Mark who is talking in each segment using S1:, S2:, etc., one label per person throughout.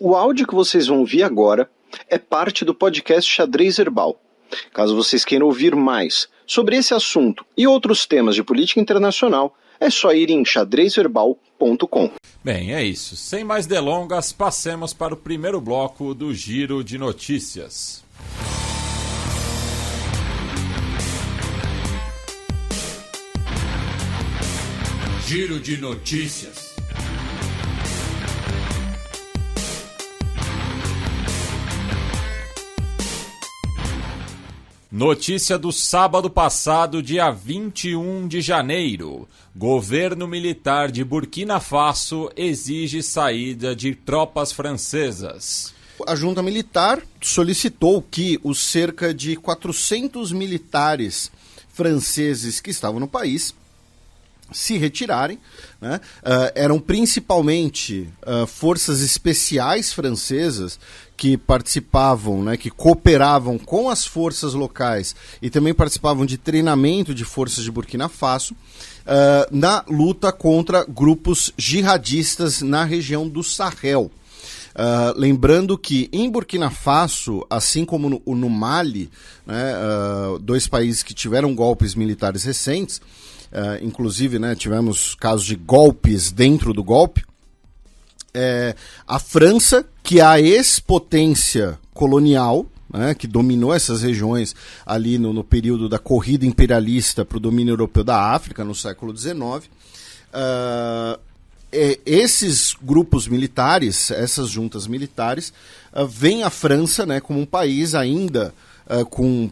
S1: O áudio que vocês vão ouvir agora é parte do podcast Xadrez Herbal. Caso vocês queiram ouvir mais sobre esse assunto e outros temas de política internacional, é só ir em xadrezherbal.com.
S2: Bem, é isso. Sem mais delongas, passemos para o primeiro bloco do Giro de Notícias.
S3: Giro de Notícias.
S2: Notícia do sábado passado, dia 21 de janeiro. Governo militar de Burkina Faso exige saída de tropas francesas.
S4: A junta militar solicitou que os cerca de 400 militares franceses que estavam no país se retirarem, né? Eram principalmente forças especiais francesas que participavam, né, que cooperavam com as forças locais e também participavam de treinamento de forças de Burkina Faso na luta contra grupos jihadistas na região do Sahel. Lembrando que em Burkina Faso, assim como no Mali, né, dois países que tiveram golpes militares recentes, inclusive, né, tivemos casos de golpes dentro do golpe. A França, que é a ex-potência colonial, né, que dominou essas regiões ali no período da corrida imperialista para o domínio europeu da África, no século XIX, esses grupos militares, essas juntas militares, veem a França, né, como um país ainda com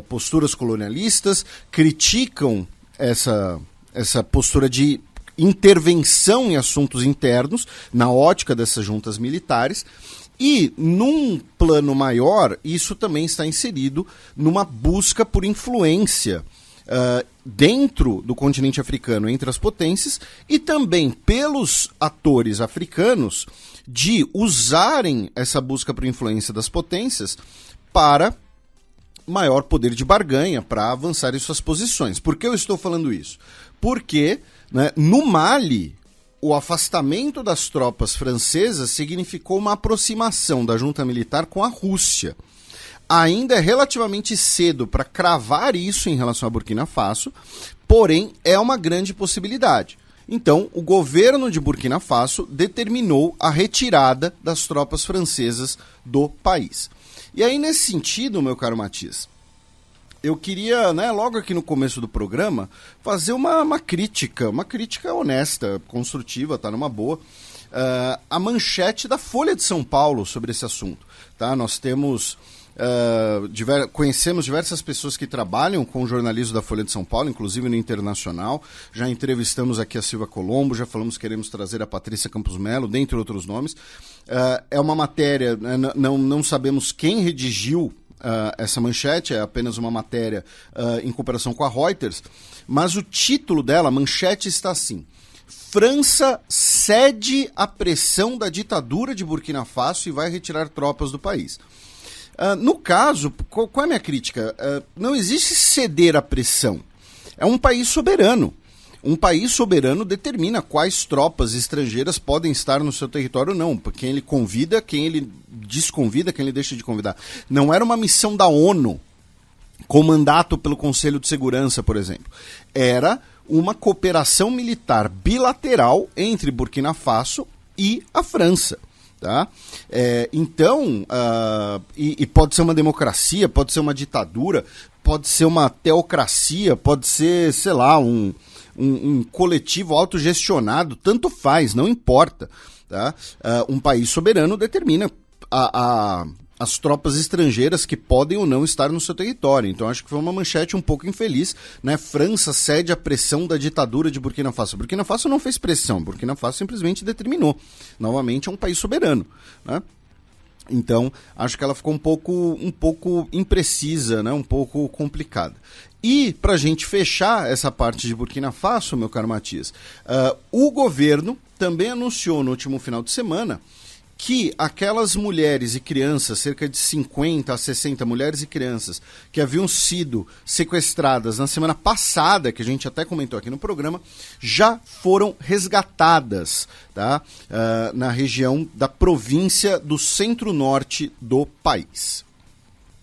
S4: posturas colonialistas, criticam essa postura de intervenção em assuntos internos, na ótica dessas juntas militares, e num plano maior, isso também está inserido numa busca por influência dentro do continente africano entre as potências e também pelos atores africanos de usarem essa busca por influência das potências para maior poder de barganha, para avançar em suas posições. Por que eu estou falando isso? Porque, né, no Mali, o afastamento das tropas francesas significou uma aproximação da junta militar com a Rússia. Ainda é relativamente cedo para cravar isso em relação a Burkina Faso, porém é uma grande possibilidade. Então, o governo de Burkina Faso determinou a retirada das tropas francesas do país. E aí, nesse sentido, meu caro Matias, eu queria, né, logo aqui no começo do programa, fazer uma crítica honesta, construtiva, tá numa boa, a manchete da Folha de São Paulo sobre esse assunto. Tá? Nós temos... conhecemos diversas pessoas que trabalham com o jornalismo da Folha de São Paulo, inclusive no Internacional. Já entrevistamos aqui a Silvia Colombo, já falamos que queremos trazer a Patrícia Campos Melo, dentre outros nomes. É uma matéria, não sabemos quem redigiu essa manchete, é apenas uma matéria em cooperação com a Reuters, mas o título dela, a manchete, está assim: França cede à pressão da ditadura de Burkina Faso e vai retirar tropas do país. No caso, qual é a minha crítica? Não existe ceder à pressão. É um país soberano. Um país soberano determina quais tropas estrangeiras podem estar no seu território ou não. Quem ele convida, quem ele desconvida, quem ele deixa de convidar. Não era uma missão da ONU, com mandato pelo Conselho de Segurança, por exemplo. Era uma cooperação militar bilateral entre Burkina Faso e a França. Tá? Então, e pode ser uma democracia, pode ser uma ditadura, pode ser uma teocracia, pode ser, sei lá, um coletivo autogestionado, tanto faz, não importa. Tá? Um país soberano determina as tropas estrangeiras que podem ou não estar no seu território. Então acho que foi uma manchete um pouco infeliz, né? França cede à pressão da ditadura de Burkina Faso. Burkina Faso não fez pressão, Burkina Faso simplesmente determinou. Novamente é um país soberano, né? Então acho que ela ficou um pouco imprecisa, né? Um pouco complicada. E para a gente fechar essa parte de Burkina Faso, meu caro Matias, o governo também anunciou no último final de semana que aquelas mulheres e crianças, cerca de 50 a 60 mulheres e crianças, que haviam sido sequestradas na semana passada, que a gente até comentou aqui no programa, já foram resgatadas, tá? Na região da província do centro-norte do país.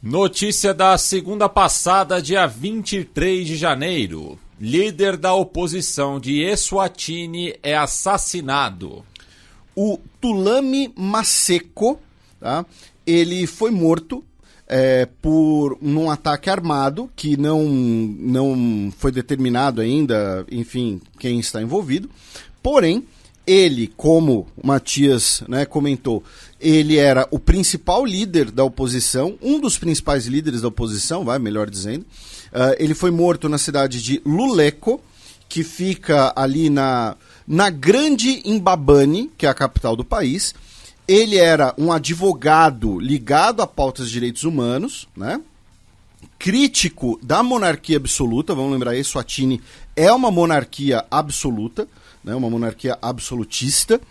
S2: Notícia da segunda passada, dia 23 de janeiro. Líder da oposição de Eswatini é assassinado.
S4: O Thulani Maseko, tá? Ele foi morto por um ataque armado, que não foi determinado ainda, enfim, quem está envolvido. Porém, ele, como o Matias, né, comentou, ele era o principal líder da oposição, um dos principais líderes da oposição, melhor dizendo. Ele foi morto na cidade de Luleko, que fica ali na Grande Imbabane, que é a capital do país. Ele era um advogado ligado a pautas de direitos humanos, né? Crítico da monarquia absoluta. Vamos lembrar, Eswatini é uma monarquia absoluta, né? Uma monarquia absolutista.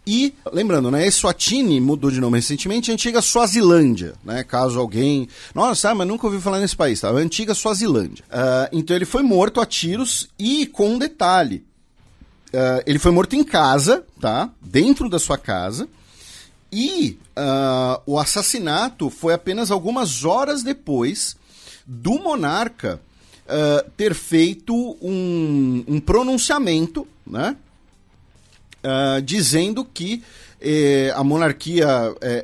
S4: E, lembrando, né, Eswatini mudou de nome recentemente, a antiga Suazilândia, né, caso alguém... Nossa, mas nunca ouvi falar nesse país, tá? A antiga Suazilândia. Então ele foi morto a tiros e, com um detalhe, ele foi morto em casa, tá? Dentro da sua casa. E o assassinato foi apenas algumas horas depois do monarca ter feito um pronunciamento, né? Dizendo que a monarquia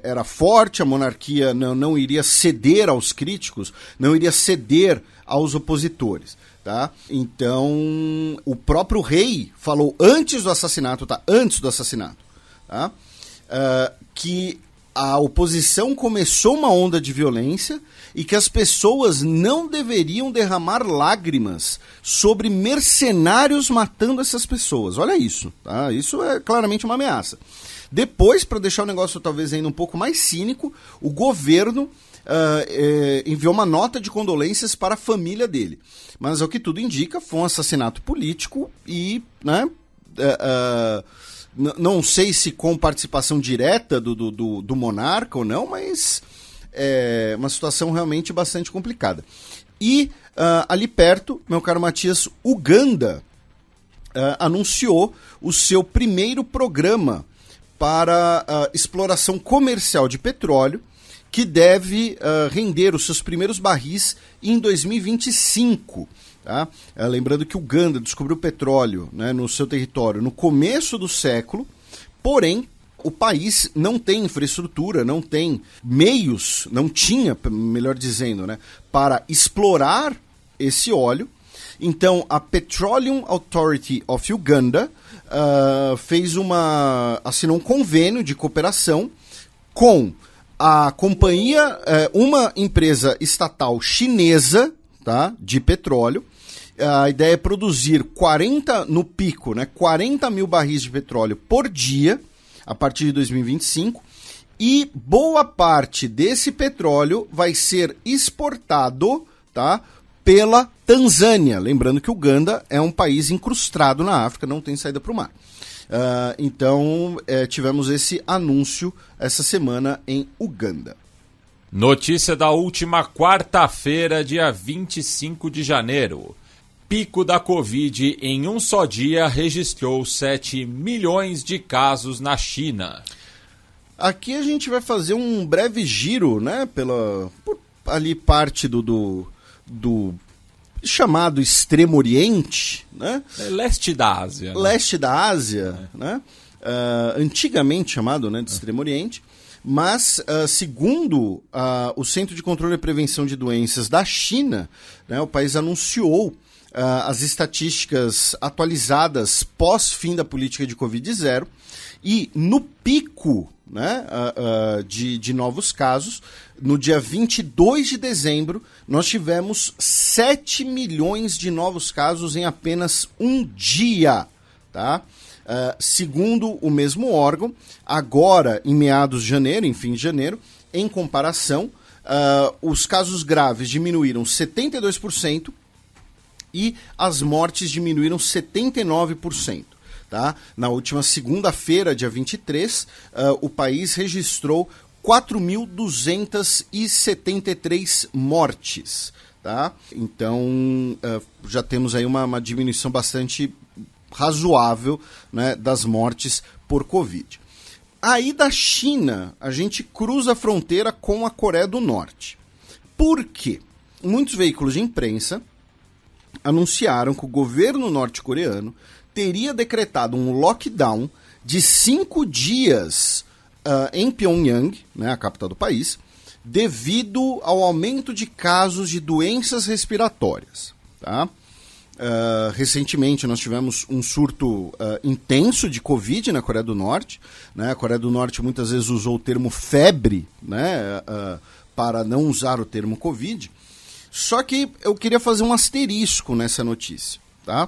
S4: era forte, a monarquia não iria ceder aos críticos, não iria ceder aos opositores. Tá? Então, o próprio rei falou antes do assassinato, tá? Antes do assassinato, tá? Que a oposição começou uma onda de violência e que as pessoas não deveriam derramar lágrimas sobre mercenários matando essas pessoas. Olha isso, tá? Isso é claramente uma ameaça. Depois, para deixar o negócio talvez ainda um pouco mais cínico, o governo enviou uma nota de condolências para a família dele. Mas, ao que tudo indica, foi um assassinato político e, né, não sei se com participação direta do monarca ou não, mas é uma situação realmente bastante complicada. E ali perto, meu caro Matias, Uganda anunciou o seu primeiro programa para exploração comercial de petróleo, que deve render os seus primeiros barris em 2025. Tá? Lembrando que Uganda descobriu petróleo, né, no seu território no começo do século, porém o país não tem infraestrutura, não tem meios, não tinha, melhor dizendo, né, para explorar esse óleo. Então a Petroleum Authority of Uganda assinou um convênio de cooperação com a companhia, uma empresa estatal chinesa, tá, de petróleo. A ideia é produzir 40 mil barris de petróleo por dia, a partir de 2025, e boa parte desse petróleo vai ser exportado, tá, pela Tanzânia. Lembrando que Uganda é um país incrustado na África, não tem saída para o mar. Então, tivemos esse anúncio essa semana em Uganda.
S2: Notícia da última quarta-feira, dia 25 de janeiro. Pico da Covid em um só dia registrou 7 milhões de casos na China.
S4: Aqui a gente vai fazer um breve giro, né, por ali parte do chamado Extremo Oriente, né?
S2: Leste da Ásia. Né?
S4: Leste da Ásia, né? Antigamente chamado, né, de Extremo Oriente, mas segundo o Centro de Controle e Prevenção de Doenças da China, né, o país anunciou as estatísticas atualizadas pós-fim da política de Covid-0 e no pico, né, de novos casos, no dia 22 de dezembro, nós tivemos 7 milhões de novos casos em apenas um dia, tá? Segundo o mesmo órgão, agora em meados de janeiro, em fim de janeiro, em comparação, os casos graves diminuíram 72% e as mortes diminuíram 79%. tá? Na última segunda-feira, dia 23, o país registrou 4.273 mortes. Tá? Então, já temos aí uma diminuição bastante razoável, né, das mortes por Covid. Aí da China, a gente cruza a fronteira com a Coreia do Norte. Por quê? Muitos veículos de imprensa anunciaram que o governo norte-coreano teria decretado um lockdown de 5 dias em Pyongyang, né, a capital do país, devido ao aumento de casos de doenças respiratórias. Tá? Recentemente nós tivemos um surto intenso de Covid na Coreia do Norte. Né? A Coreia do Norte muitas vezes usou o termo febre, né, para não usar o termo Covid. Só que eu queria fazer um asterisco nessa notícia, tá?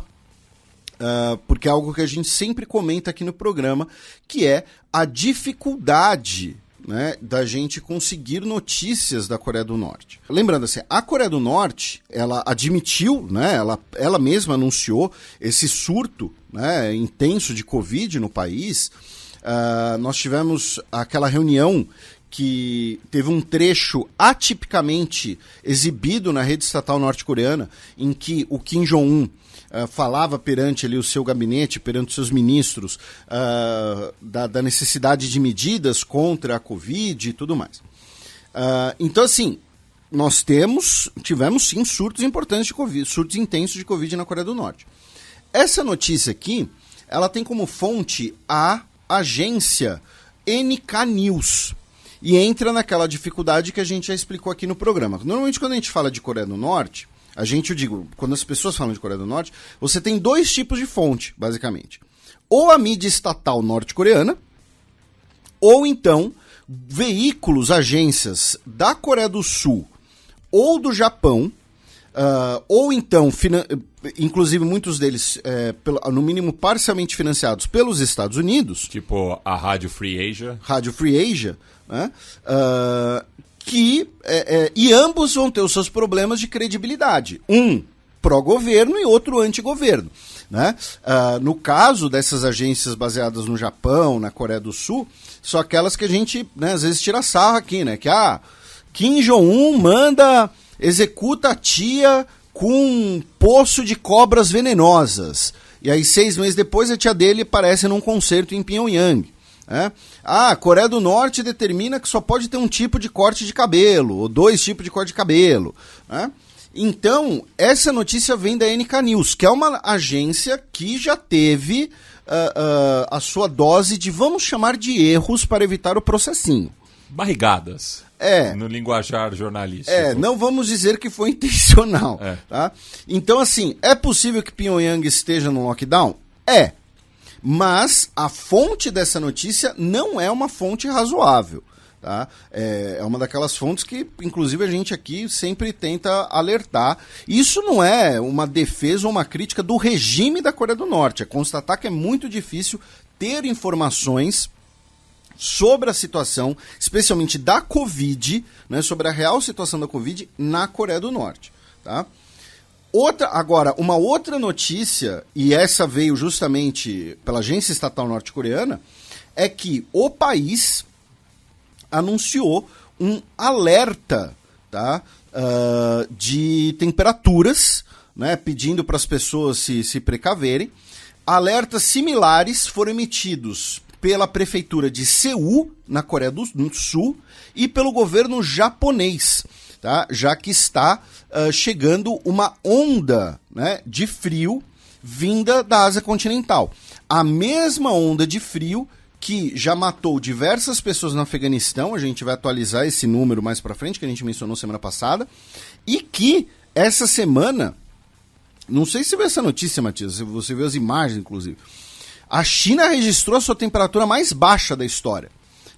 S4: Porque é algo que a gente sempre comenta aqui no programa, que é a dificuldade, né, da gente conseguir notícias da Coreia do Norte. Lembrando assim, a Coreia do Norte, ela admitiu, né, ela mesma anunciou esse surto, né, intenso de Covid no país. Nós tivemos aquela reunião que teve um trecho atipicamente exibido na rede estatal norte-coreana, em que o Kim Jong-un falava perante ali o seu gabinete, perante os seus ministros, da necessidade de medidas contra a Covid e tudo mais. Então, assim, nós tivemos sim surtos importantes de Covid, surtos intensos de Covid na Coreia do Norte. Essa notícia aqui, ela tem como fonte a agência NK News, e entra naquela dificuldade que a gente já explicou aqui no programa. Normalmente, quando a gente fala de Coreia do Norte, quando as pessoas falam de Coreia do Norte, você tem 2 tipos de fonte, basicamente. Ou a mídia estatal norte-coreana, ou então veículos, agências da Coreia do Sul ou do Japão, ou então, inclusive muitos deles, no mínimo parcialmente financiados pelos Estados Unidos.
S2: Tipo a Rádio Free Asia.
S4: Rádio Free Asia, né? E ambos vão ter os seus problemas de credibilidade. Um pró-governo e outro anti-governo. Né? No caso dessas agências baseadas no Japão, na Coreia do Sul, são aquelas que a gente, né, às vezes tira sarro aqui, né? Que Kim Jong-un executa a tia com um poço de cobras venenosas. E aí 6 meses depois a tia dele aparece num concerto em Pyongyang. A Coreia do Norte determina que só pode ter um tipo de corte de cabelo, ou 2 tipos de corte de cabelo. Né? Então, essa notícia vem da NK News, que é uma agência que já teve a sua dose de, vamos chamar de erros para evitar o processinho.
S2: Barrigadas. No linguajar jornalístico.
S4: Não vamos dizer que foi intencional. Tá? Então, assim, é possível que Pyongyang esteja no lockdown? Mas a fonte dessa notícia não é uma fonte razoável. Tá? É uma daquelas fontes que, inclusive, a gente aqui sempre tenta alertar. Isso não é uma defesa ou uma crítica do regime da Coreia do Norte. É constatar que é muito difícil ter informações sobre a situação, especialmente da Covid, né, sobre a real situação da Covid na Coreia do Norte. Tá? Agora, uma outra notícia, e essa veio justamente pela agência estatal norte-coreana, é que o país anunciou um alerta, tá, de temperaturas, né, pedindo para as pessoas se precaverem. Alertas similares foram emitidos pela prefeitura de Seul, na Coreia do Sul, e pelo governo japonês. Tá? Já que está chegando uma onda, né, de frio vinda da Ásia continental. A mesma onda de frio que já matou diversas pessoas no Afeganistão, a gente vai atualizar esse número mais pra frente, que a gente mencionou semana passada, e que essa semana, não sei se você viu essa notícia, Matias, você viu as imagens, inclusive, a China registrou a sua temperatura mais baixa da história.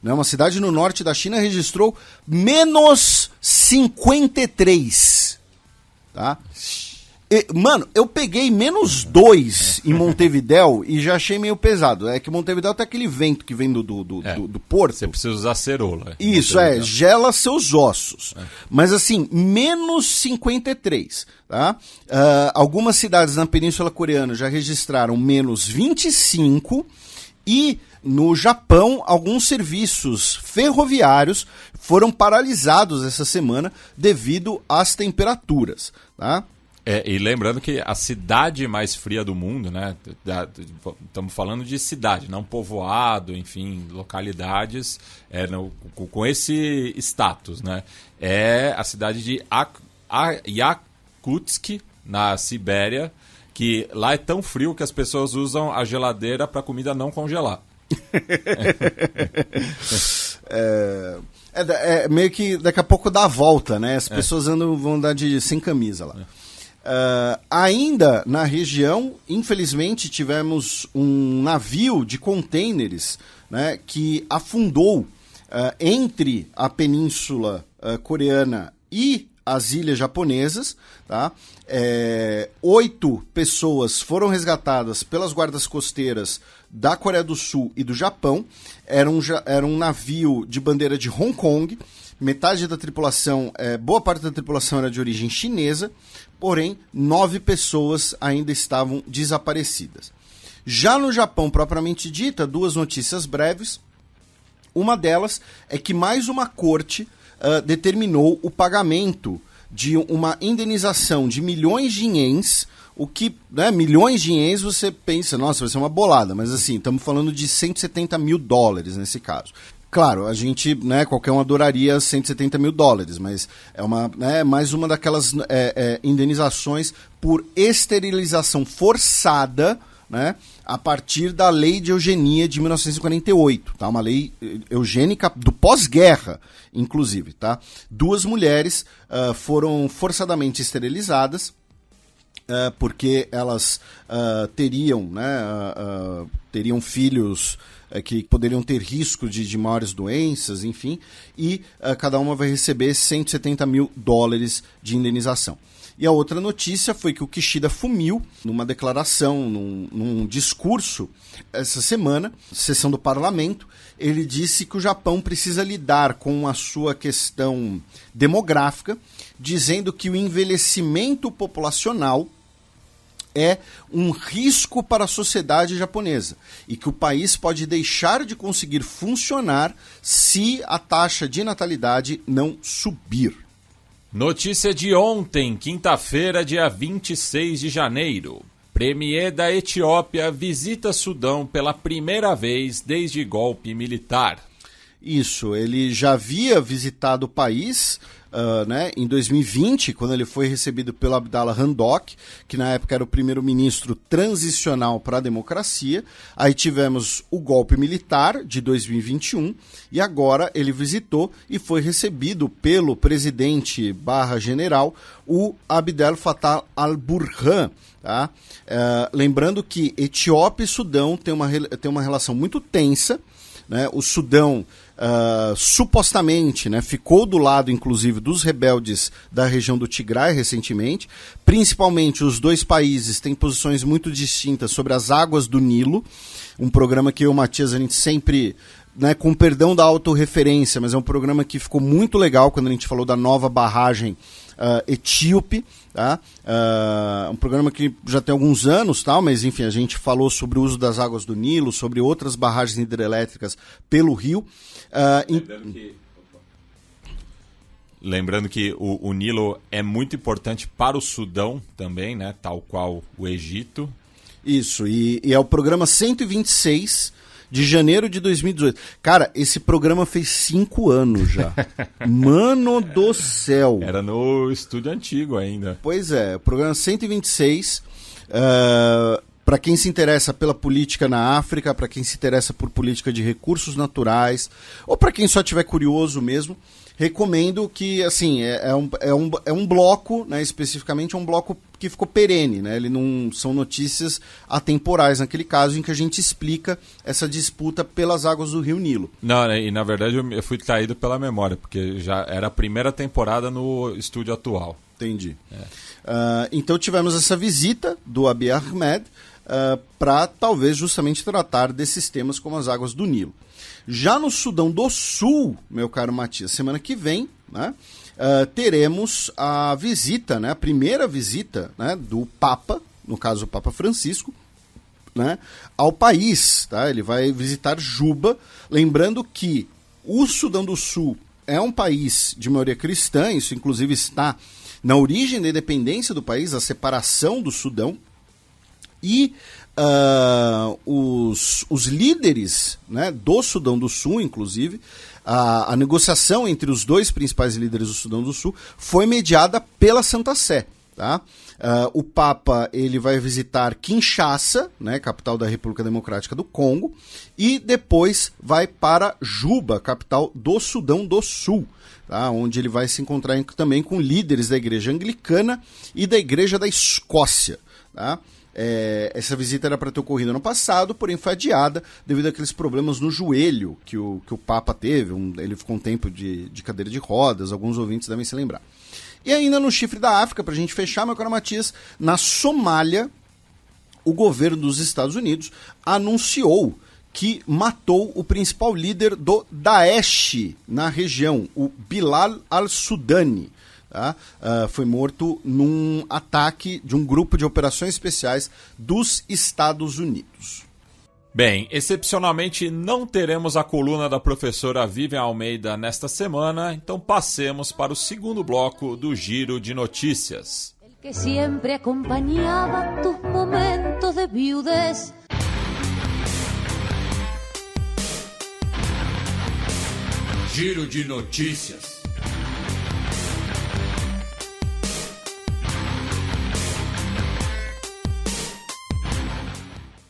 S4: Uma cidade no norte da China registrou menos 53. Tá? Mano, eu peguei -2 em Montevidéu e já achei meio pesado. É que Montevidéu tem aquele vento que vem do porto.
S2: Você precisa usar cerola.
S4: Isso, gela seus ossos. Mas assim, -53, tá? Algumas cidades na Península Coreana já registraram -25 e no Japão, alguns serviços ferroviários foram paralisados essa semana devido às temperaturas, tá?
S2: E lembrando que a cidade mais fria do mundo, né? Estamos falando de cidade, não povoado, enfim, localidades com esse status, né? É a cidade de Yakutsk, na Sibéria, que lá é tão frio que as pessoas usam a geladeira para a comida não congelar.
S4: Meio que daqui a pouco dá a volta, né? As pessoas vão andar sem camisa lá. Ainda na região, infelizmente, tivemos um navio de contêineres, né, que afundou entre a Península Coreana e as ilhas japonesas, tá? 8 pessoas foram resgatadas pelas guardas costeiras da Coreia do Sul e do Japão. Era um navio de bandeira de Hong Kong. Metade da tripulação, boa parte da tripulação era de origem chinesa, porém 9 pessoas ainda estavam desaparecidas. Já no Japão propriamente dita, 2 notícias breves. Uma delas é que mais uma corte determinou o pagamento de uma indenização de milhões de ienes, o que, né, milhões de ienes você pensa, nossa, vai ser uma bolada, mas assim, estamos falando de $170 mil nesse caso. Claro, a gente, né, qualquer um adoraria $170 mil, mas é mais uma daquelas indenizações por esterilização forçada, né, a partir da Lei de Eugenia de 1948, tá? Uma lei eugênica do pós-guerra, inclusive, tá? 2 mulheres foram forçadamente esterilizadas porque elas teriam filhos que poderiam ter risco de maiores doenças, enfim, e cada uma vai receber $170 mil de indenização. E a outra notícia foi que o Kishida Fumio, numa declaração, num discurso essa semana, sessão do parlamento, ele disse que o Japão precisa lidar com a sua questão demográfica, dizendo que o envelhecimento populacional é um risco para a sociedade japonesa e que o país pode deixar de conseguir funcionar se a taxa de natalidade não subir.
S2: Notícia de ontem, quinta-feira, dia 26 de janeiro. Premier da Etiópia visita Sudão pela primeira vez desde golpe militar.
S4: Isso, ele já havia visitado o país em 2020, quando ele foi recebido pelo Abdallah Hamdok, que na época era o primeiro-ministro transicional para a democracia. Aí tivemos o golpe militar de 2021 e agora ele visitou e foi recebido pelo presidente /general, o Abdel Fattah al-Burhan. Tá? Lembrando que Etiópia e Sudão têm uma relação muito tensa, né? O Sudão supostamente, né, ficou do lado, inclusive, dos rebeldes da região do Tigray recentemente. Principalmente, os 2 países têm posições muito distintas sobre as águas do Nilo, um programa que eu e o Matias, a gente sempre, né, com perdão da autorreferência, mas é um programa que ficou muito legal quando a gente falou da nova barragem etíope, tá? Um programa que já tem alguns anos, tá? Mas enfim, a gente falou sobre o uso das águas do Nilo, sobre outras barragens hidrelétricas pelo rio.
S2: Lembrando que o Nilo é muito importante para o Sudão também, né? Tal qual o Egito.
S4: Isso, e é o programa 126 de janeiro de 2018. Cara, esse programa fez 5 anos já. Mano do céu.
S2: Era no estúdio antigo ainda.
S4: Pois é, o programa 126. Para quem se interessa pela política na África, para quem se interessa por política de recursos naturais, ou para quem só estiver curioso mesmo, recomendo que, assim, é um bloco, né, especificamente é um bloco que ficou perene, né? Ele não são notícias atemporais naquele caso em que a gente explica essa disputa pelas águas do Rio Nilo.
S2: Não, e na verdade eu fui traído pela memória, porque já era a primeira temporada no estúdio atual.
S4: Entendi. Então tivemos essa visita do Abiy Ahmed para talvez justamente tratar desses temas como as águas do Nilo. Já no Sudão do Sul, meu caro Matias, semana que vem, né, teremos a visita, né, a primeira visita, né, do Papa, no caso o Papa Francisco, né, ao país. Tá? Ele vai visitar Juba, lembrando que o Sudão do Sul é um país de maioria cristã, isso inclusive está na origem da independência do país, a separação do Sudão, e os líderes, né, do Sudão do Sul, inclusive, a negociação entre os dois principais líderes do Sudão do Sul foi mediada pela Santa Sé. Tá? O Papa ele vai visitar Kinshasa, né, capital da República Democrática do Congo, e depois vai para Juba, capital do Sudão do Sul, tá? Onde ele vai se encontrar também com líderes da Igreja Anglicana e da Igreja da Escócia. Tá? Essa visita era para ter ocorrido ano passado, porém foi adiada devido àqueles problemas no joelho que o Papa teve. Ele ficou um tempo de cadeira de rodas, alguns ouvintes devem se lembrar. E ainda no chifre da África, para a gente fechar, meu caro Matias, na Somália, o governo dos Estados Unidos anunciou que matou o principal líder do Daesh na região, o Bilal al-Sudani. Tá? Foi morto num ataque de um grupo de operações especiais dos Estados Unidos.
S2: Bem, excepcionalmente não teremos a coluna da professora Vivian Almeida nesta semana, então passemos para o segundo bloco do Giro de Notícias.
S5: El que siempre acompañaba tus momentos de viudez.
S3: Giro de Notícias.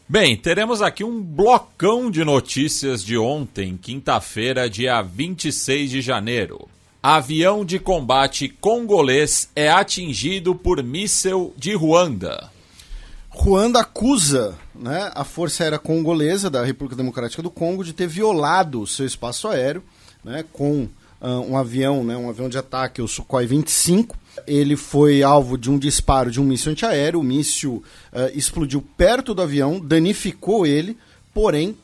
S2: Bem, teremos aqui um blocão de notícias de ontem, quinta-feira, dia 26 de janeiro. Avião de combate congolês é atingido por míssil de Ruanda.
S4: Ruanda acusa, né, a Força Aérea Congolesa da República Democrática do Congo de ter violado o seu espaço aéreo, né, com um avião de ataque, o Sukhoi 25. Ele foi alvo de um disparo de um míssil antiaéreo. O míssil explodiu perto do avião, danificou ele, porém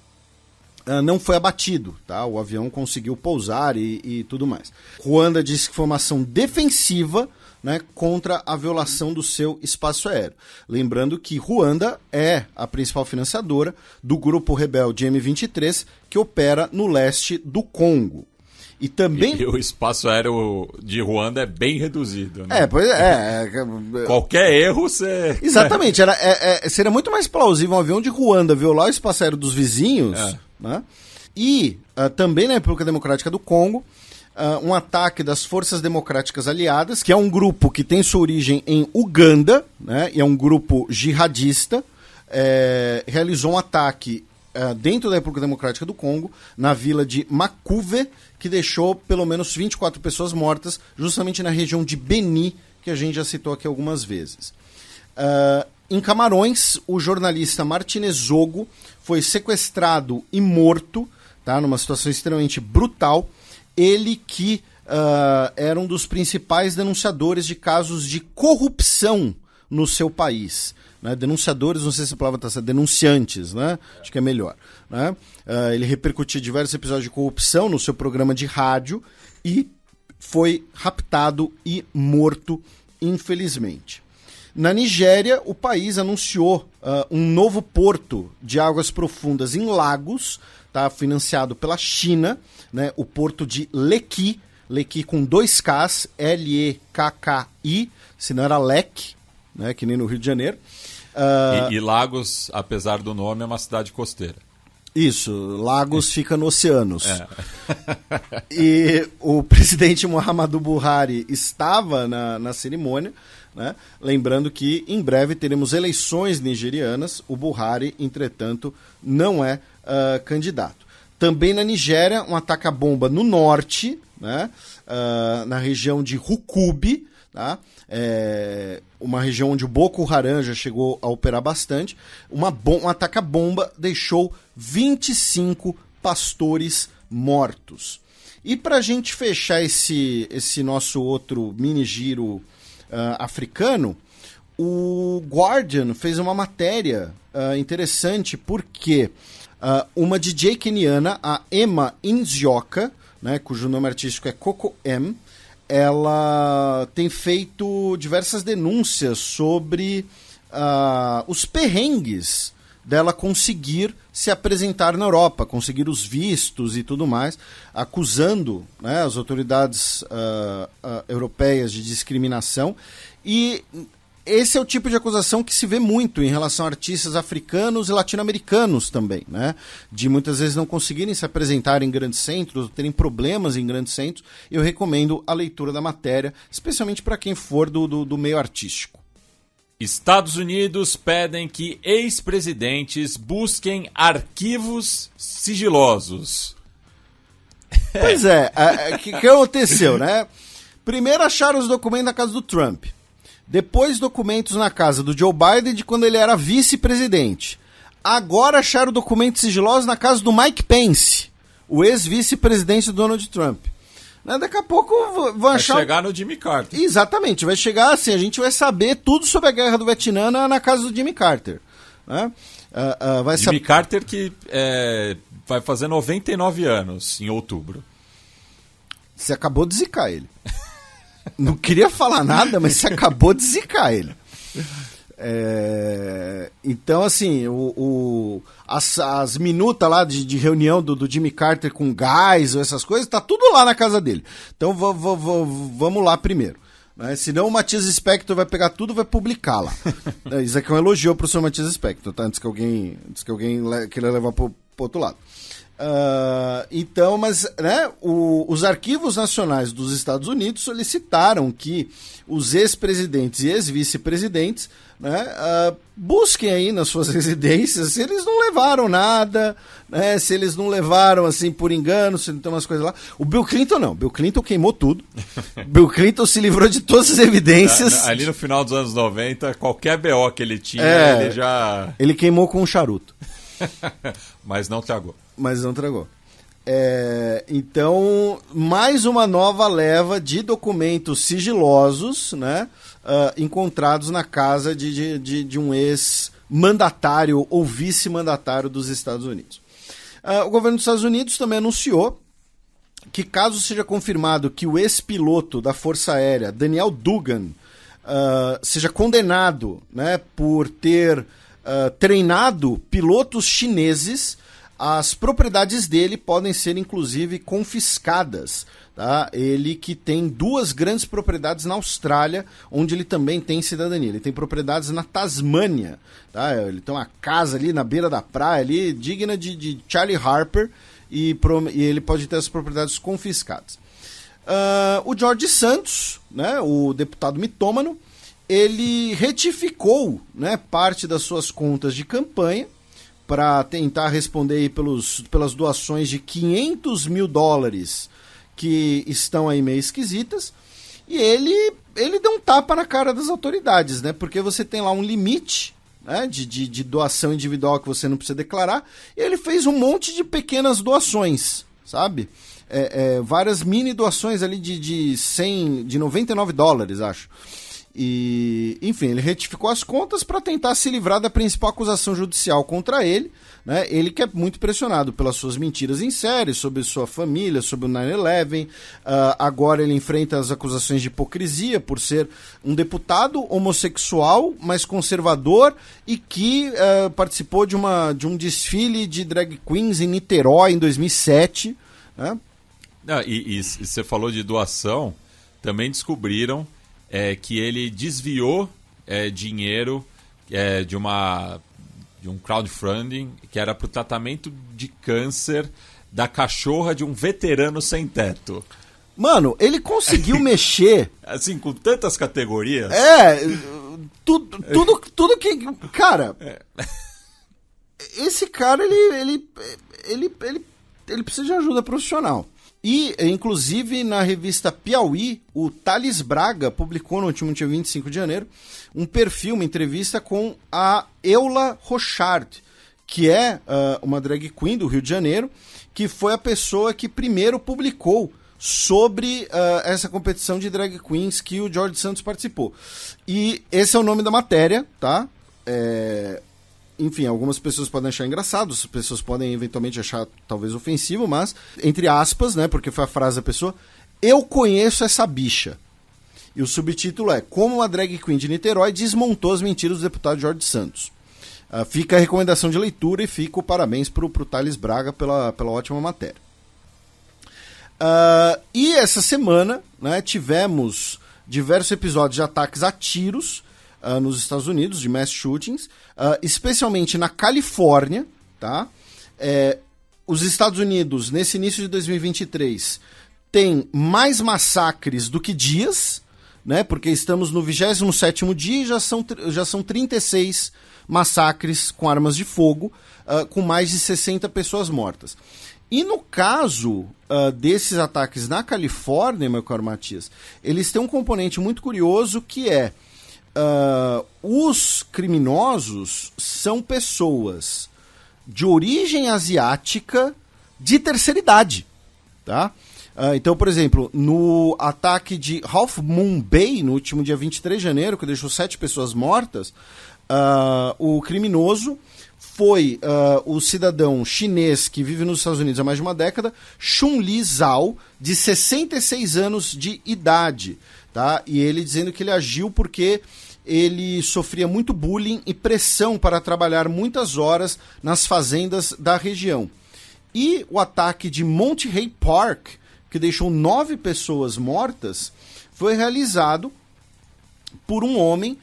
S4: não foi abatido. Tá? O avião conseguiu pousar e tudo mais. Ruanda disse que foi uma ação defensiva, né, contra a violação do seu espaço aéreo. Lembrando que Ruanda é a principal financiadora do grupo rebelde M23, que opera no leste do Congo. E também...
S2: E o espaço aéreo de Ruanda é bem reduzido, né?
S4: Pois é.
S2: Qualquer erro você...
S4: Exatamente. Seria muito mais plausível um avião de Ruanda violar o espaço aéreo dos vizinhos, né? E também na República Democrática do Congo, um ataque das Forças Democráticas Aliadas, que é um grupo que tem sua origem em Uganda, né? E é um grupo jihadista, realizou um ataque dentro da República Democrática do Congo, na vila de Makuve, que deixou pelo menos 24 pessoas mortas, justamente na região de Beni, que a gente já citou aqui algumas vezes. Em Camarões, o jornalista Martinez Zogo foi sequestrado e morto, tá, numa situação extremamente brutal. Ele que era um dos principais denunciadores de casos de corrupção no seu país. Né? Denunciadores, não sei se a palavra está certa, denunciantes, né? Acho que é melhor. Né? Ele repercutiu diversos episódios de corrupção no seu programa de rádio e foi raptado e morto, infelizmente. Na Nigéria, o país anunciou um novo porto de águas profundas em Lagos, tá, financiado pela China, né, o porto de Lekki com 2 Ks, L-E-K-K-I, se não era Lek, né, que nem no Rio de Janeiro.
S2: E Lagos, apesar do nome, é uma cidade costeira.
S4: Isso, Lagos fica no Oceanos. E o presidente Muhammadu Buhari estava na cerimônia, né? Lembrando que em breve teremos eleições nigerianas. O Buhari, entretanto, não é candidato. Também na Nigéria, um ataque à bomba no norte, né? Na região de Rukubi, tá? Uma região onde o Boko Haram já chegou a operar bastante. Um ataque à bomba deixou 25 pastores mortos. E para a gente fechar esse nosso outro mini giro africano, o Guardian fez uma matéria interessante porque uma DJ keniana, a Emma Nzioka, né, cujo nome artístico é Coco M, ela tem feito diversas denúncias sobre os perrengues dela conseguir se apresentar na Europa, conseguir os vistos e tudo mais, acusando, né, as autoridades europeias de discriminação. E esse é o tipo de acusação que se vê muito em relação a artistas africanos e latino-americanos também, né? De muitas vezes não conseguirem se apresentar em grandes centros, terem problemas em grandes centros. Eu recomendo a leitura da matéria, especialmente para quem for do meio artístico.
S2: Estados Unidos pedem que ex-presidentes busquem arquivos sigilosos.
S4: Pois é, o que aconteceu, né? Primeiro acharam os documentos na casa do Trump. Depois documentos na casa do Joe Biden de quando ele era vice-presidente. Agora acharam documentos sigilosos na casa do Mike Pence, o ex-vice-presidente do Donald Trump. Né? Daqui a pouco vão achar...
S2: Vai chegar no Jimmy Carter.
S4: Exatamente, vai chegar assim, a gente vai saber tudo sobre a guerra do Vietnã na casa do Jimmy Carter. Né?
S2: Jimmy Carter que vai fazer 99 anos em outubro.
S4: Você acabou de zicar ele. Não queria falar nada, mas você acabou de zicar ele. Então, assim, as minutas lá de reunião do Jimmy Carter com gás ou essas coisas, tá tudo lá na casa dele. Então, vamos lá primeiro. Né? Senão o Matias Spector vai pegar tudo e vai publicar lá. Isso aqui é um elogio pro seu Matias Spector, tá? Antes que alguém queira levar pro outro lado. Então, mas, né, os arquivos nacionais dos Estados Unidos solicitaram que os ex-presidentes e ex-vice-presidentes, né, busquem aí nas suas residências se eles não levaram nada, né, se eles não levaram assim por engano, se não tem umas coisas lá. O Bill Clinton não, Bill Clinton queimou tudo. Bill Clinton se livrou de todas as evidências.
S2: Ali no final dos anos 90, qualquer BO que ele tinha, ele já...
S4: Ele queimou com um charuto.
S2: Mas não tragou.
S4: Então, mais uma nova leva de documentos sigilosos, né, encontrados na casa de um ex-mandatário ou vice-mandatário dos Estados Unidos. O governo dos Estados Unidos também anunciou que, caso seja confirmado que o ex-piloto da Força Aérea, Daniel Dugan, seja condenado, né, por ter treinado pilotos chineses, as propriedades dele podem ser, inclusive, confiscadas. Tá? Ele que tem 2 grandes propriedades na Austrália, onde ele também tem cidadania. Ele tem propriedades na Tasmânia. Tá? Ele tem uma casa ali na beira da praia, ali, digna de Charlie Harper, e ele pode ter as propriedades confiscadas. O Jorge Santos, né, o deputado mitômano, ele retificou, né, parte das suas contas de campanha para tentar responder aí pelas doações de $500 mil que estão aí meio esquisitas. E ele deu um tapa na cara das autoridades, né? Porque você tem lá um limite, né, de doação individual que você não precisa declarar. E ele fez um monte de pequenas doações, sabe? Várias mini doações ali de $99, acho. E, enfim, ele retificou as contas para tentar se livrar da principal acusação judicial contra ele, né? Ele que é muito pressionado pelas suas mentiras em série, sobre sua família, sobre o 9/11. Agora ele enfrenta as acusações de hipocrisia por ser um deputado homossexual, mas conservador, e que participou de um desfile de drag queens em Niterói em 2007. Né?
S2: E você falou de doação, também descobriram que ele desviou dinheiro de um crowdfunding que era para o tratamento de câncer da cachorra de um veterano sem teto.
S4: Mano, ele conseguiu mexer...
S2: Assim, com tantas categorias...
S4: Tudo que... Cara... Esse cara, ele precisa de ajuda profissional. E, inclusive, na revista Piauí, o Thales Braga publicou no último dia 25 de janeiro um perfil, uma entrevista com a Eula Rochard, que é uma drag queen do Rio de Janeiro, que foi a pessoa que primeiro publicou sobre essa competição de drag queens que o George Santos participou. E esse é o nome da matéria, tá? Enfim, algumas pessoas podem achar engraçado, as pessoas podem eventualmente achar talvez ofensivo, mas, entre aspas, né, porque foi a frase da pessoa, eu conheço essa bicha. E o subtítulo é Como uma drag queen de Niterói desmontou as mentiras do deputado George Santos. Fica a recomendação de leitura e fica o parabéns pro Thales Braga pela ótima matéria. E essa semana, né, tivemos diversos episódios de ataques a tiros nos Estados Unidos, de mass shootings, especialmente na Califórnia, tá? Os Estados Unidos, nesse início de 2023, tem mais massacres do que dias, né? Porque estamos no 27º dia e já são 36 massacres com armas de fogo, com mais de 60 pessoas mortas. E no caso desses ataques na Califórnia, meu caro Matias, eles têm um componente muito curioso que é os criminosos são pessoas de origem asiática de terceira idade, tá? Então, por exemplo, no ataque de Half Moon Bay, no último dia 23 de janeiro, que deixou 7 pessoas mortas, o criminoso foi o cidadão chinês que vive nos Estados Unidos há mais de uma década, Chun-Li Zhao, de 66 anos de idade. Tá? E ele dizendo que ele agiu porque ele sofria muito bullying e pressão para trabalhar muitas horas nas fazendas da região. E o ataque de Monterey Park, que deixou 9 pessoas mortas, foi realizado por um homem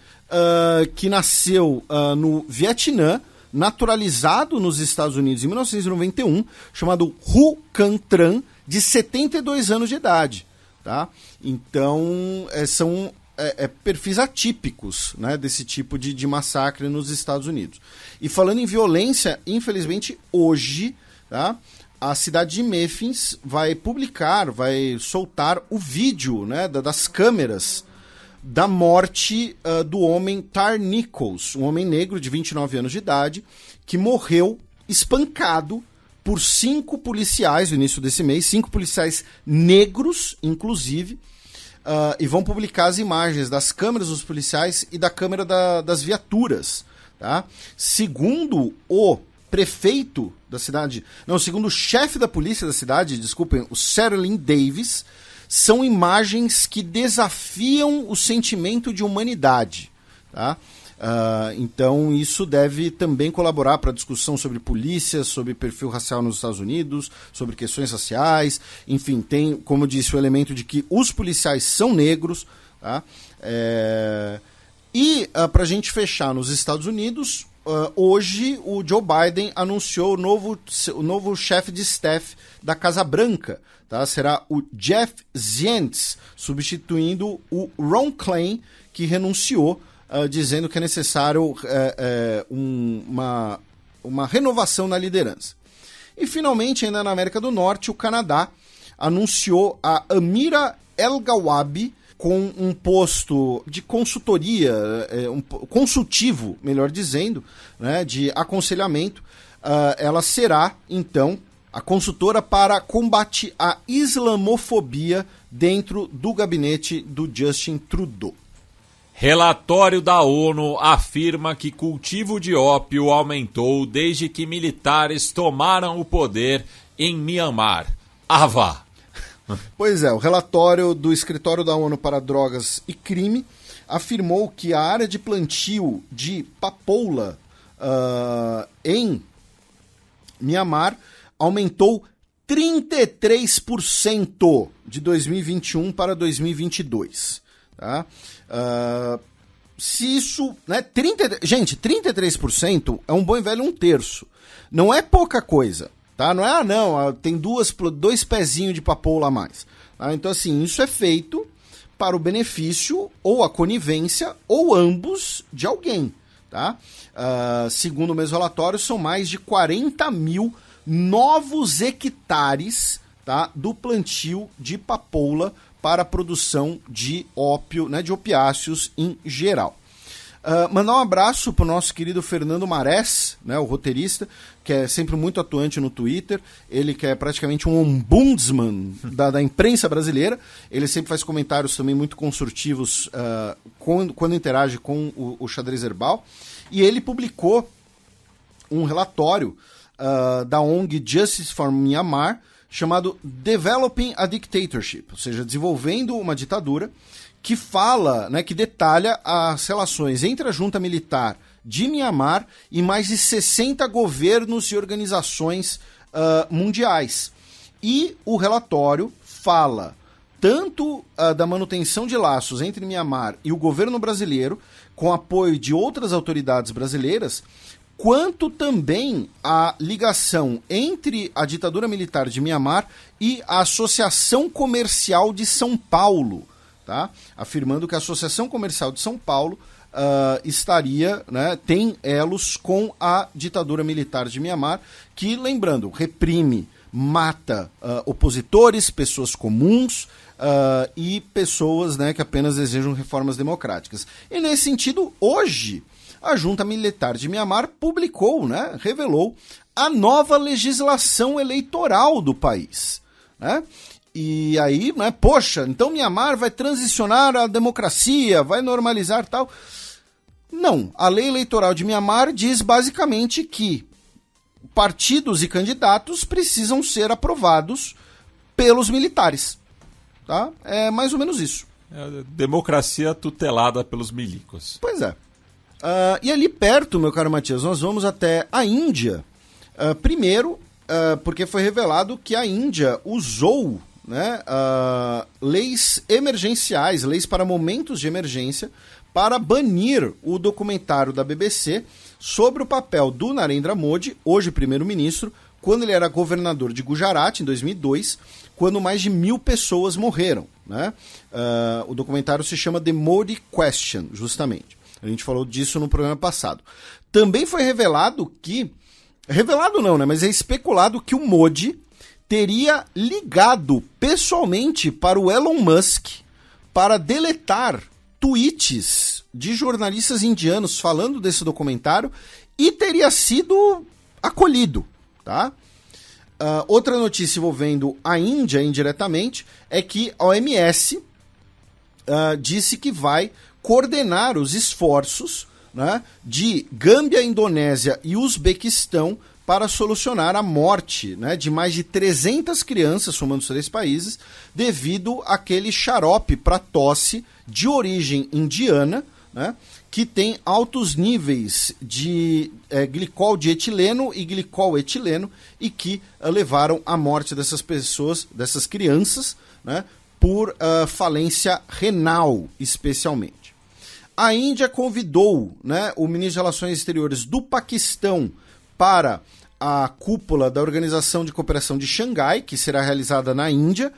S4: que nasceu no Vietnã, naturalizado nos Estados Unidos em 1991, chamado Hu Can Tran, de 72 anos de idade. Tá? Então, são perfis atípicos, né, desse tipo de massacre nos Estados Unidos. E falando em violência, infelizmente, hoje, tá, a cidade de Memphis vai soltar o vídeo, né, das câmeras da morte do homem Tar Nichols, um homem negro de 29 anos de idade, que morreu espancado por 5 policiais no início desse mês, 5 policiais negros, inclusive, e vão publicar as imagens das câmeras dos policiais e da câmera das viaturas. Tá? Segundo o prefeito da cidade, segundo o chefe da polícia da cidade, desculpem, o Cerelyn Davis, são imagens que desafiam o sentimento de humanidade. Tá? Então isso deve também colaborar para a discussão sobre polícia, sobre perfil racial nos Estados Unidos, sobre questões raciais, enfim, tem, como eu disse, o elemento de que os policiais são negros. Tá? E para a gente fechar nos Estados Unidos, hoje o Joe Biden anunciou o novo chefe de staff da Casa Branca. Tá? Será o Jeff Zients, substituindo o Ron Klain, que renunciou, dizendo que é necessário uma renovação na liderança. E finalmente, ainda na América do Norte, o Canadá anunciou a Amira El-Gawabi com um posto de consultoria, consultivo, melhor dizendo, né, de aconselhamento. Ela será, então, a consultora para combate à islamofobia dentro do gabinete do Justin Trudeau.
S2: Relatório da ONU afirma que cultivo de ópio aumentou desde que militares tomaram o poder em Myanmar. Ava!
S4: Pois é, o relatório do Escritório da ONU para Drogas e Crime afirmou que a área de plantio de papoula em Myanmar aumentou 33% de 2021 para 2022. Tá? Se isso, né, 33% é um bom e velho 1/3. Não é pouca coisa, tá? Não é, tem 2 pezinhos de papoula a mais. Tá? Então, assim, isso é feito para o benefício ou a conivência ou ambos de alguém. Tá? Segundo o mesmo relatório, são mais de 40 mil novos hectares, tá, do plantio de papoula para a produção de ópio, né, de opiáceos em geral. Mandar um abraço pro nosso querido Fernando Marés, né, o roteirista, que é sempre muito atuante no Twitter. Ele que é praticamente um ombudsman da imprensa brasileira. Ele sempre faz comentários também muito construtivos quando interage com o Xadrez Herbal. E ele publicou um relatório da ONG Justice for Myanmar, chamado Developing a Dictatorship, ou seja, desenvolvendo uma ditadura, que fala, né, que detalha as relações entre a junta militar de Myanmar e mais de 60 governos e organizações mundiais. E o relatório fala tanto da manutenção de laços entre Myanmar e o governo brasileiro, com apoio de outras autoridades brasileiras, quanto também a ligação entre a ditadura militar de Myanmar e a Associação Comercial de São Paulo, tá? Afirmando que a Associação Comercial de São Paulo estaria, né, tem elos com a ditadura militar de Myanmar, que, lembrando, reprime, mata opositores, pessoas comuns e pessoas, né, que apenas desejam reformas democráticas. E nesse sentido, hoje, a junta militar de Myanmar publicou, né, revelou a nova legislação eleitoral do país, né? E aí, né, poxa, então Myanmar vai transicionar à democracia, vai normalizar tal. Não, a lei eleitoral de Myanmar diz basicamente que partidos e candidatos precisam ser aprovados pelos militares, tá? É mais ou menos isso.
S2: É democracia tutelada pelos milicos.
S4: Pois é. E ali perto, meu caro Matias, nós vamos até a Índia. Primeiro, porque foi revelado que a Índia usou, né, leis emergenciais, leis para momentos de emergência, para banir o documentário da BBC sobre o papel do Narendra Modi, hoje primeiro-ministro, quando ele era governador de Gujarat, em 2002, quando mais de 1.000 pessoas morreram, né? O documentário se chama The Modi Question, justamente. A gente falou disso no programa passado. Também foi revelado que... Revelado não, né? Mas é especulado que o Modi teria ligado pessoalmente para o Elon Musk para deletar tweets de jornalistas indianos falando desse documentário e teria sido acolhido, tá? Outra notícia envolvendo a Índia indiretamente é que a OMS disse que vai coordenar os esforços, né, de Gâmbia, Indonésia e Uzbequistão para solucionar a morte, né, de mais de 300 crianças, somando os 3 países, devido àquele xarope para tosse de origem indiana, né, que tem altos níveis de glicol de etileno e glicol etileno e que levaram à morte dessas pessoas, dessas crianças, né, por falência renal, especialmente. A Índia convidou, né, o ministro de Relações Exteriores do Paquistão para a cúpula da Organização de Cooperação de Xangai, que será realizada na Índia,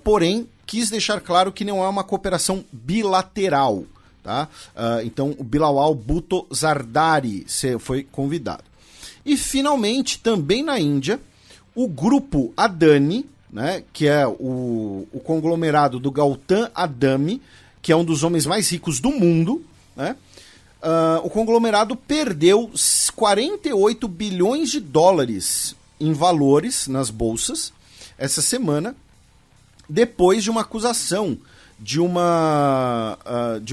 S4: porém quis deixar claro que não é uma cooperação bilateral, tá? Então o Bilawal Bhutto Zardari foi convidado. E finalmente, também na Índia, o grupo Adani, né, que é o conglomerado do Gautam Adani, que é um dos homens mais ricos do mundo, né? O conglomerado perdeu 48 bilhões de dólares em valores nas bolsas essa semana, depois de uma acusação de uma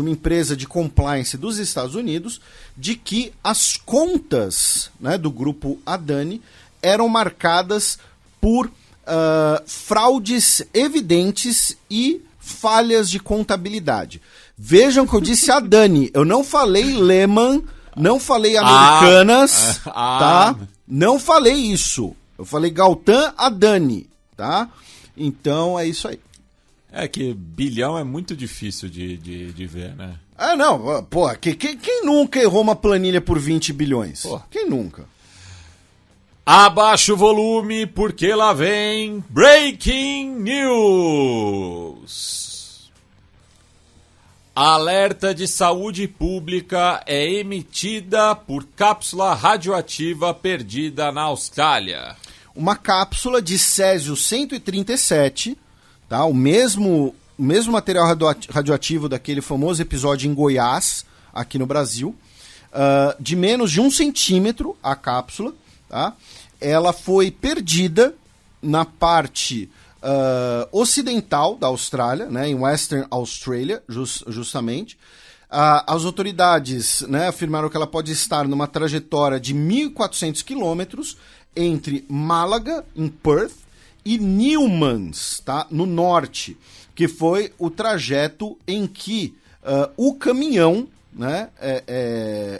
S4: empresa de compliance dos Estados Unidos de que as contas, né, do grupo Adani eram marcadas por fraudes evidentes e falhas de contabilidade. Vejam que eu disse Adani, eu não falei Lehman, não falei Americanas, tá? Não falei isso. Eu falei Gautam Adani, tá? Então é isso aí.
S2: É que bilhão é muito difícil de ver, né?
S4: Não, pô, quem nunca errou uma planilha por 20 bilhões? Pô. Quem nunca?
S2: Abaixa o volume, porque lá vem Breaking News. Alerta de saúde pública é emitida por cápsula radioativa perdida na Austrália.
S4: Uma cápsula de Césio-137, tá? O mesmo material radioativo daquele famoso episódio em Goiás, aqui no Brasil, de menos de 1 centímetro a cápsula, tá? Ela foi perdida na parte ocidental da Austrália, né, em Western Australia, justamente. As autoridades, né, afirmaram que ela pode estar numa trajetória de 1.400 quilômetros entre Málaga, em Perth, e Newmans, tá, no norte, que foi o trajeto em que o caminhão, né,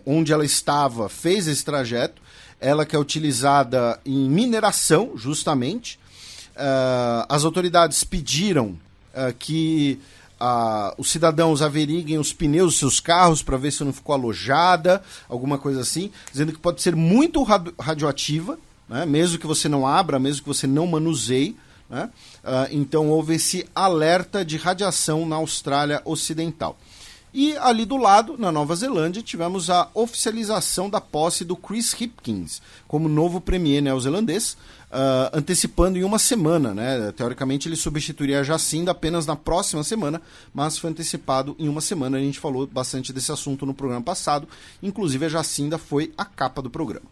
S4: onde ela estava, fez esse trajeto. Ela que é utilizada em mineração, justamente. As autoridades pediram que os cidadãos averiguem os pneus dos seus carros para ver se não ficou alojada, alguma coisa assim, dizendo que pode ser muito radioativa, né, mesmo que você não abra, mesmo que você não manuseie, né? Então houve esse alerta de radiação na Austrália Ocidental. E ali do lado, na Nova Zelândia, tivemos a oficialização da posse do Chris Hipkins como novo premier neozelandês, antecipando em uma semana, né? Teoricamente ele substituiria a Jacinda apenas na próxima semana, mas foi antecipado em uma semana. A gente falou bastante desse assunto no programa passado, inclusive a Jacinda foi a capa do programa.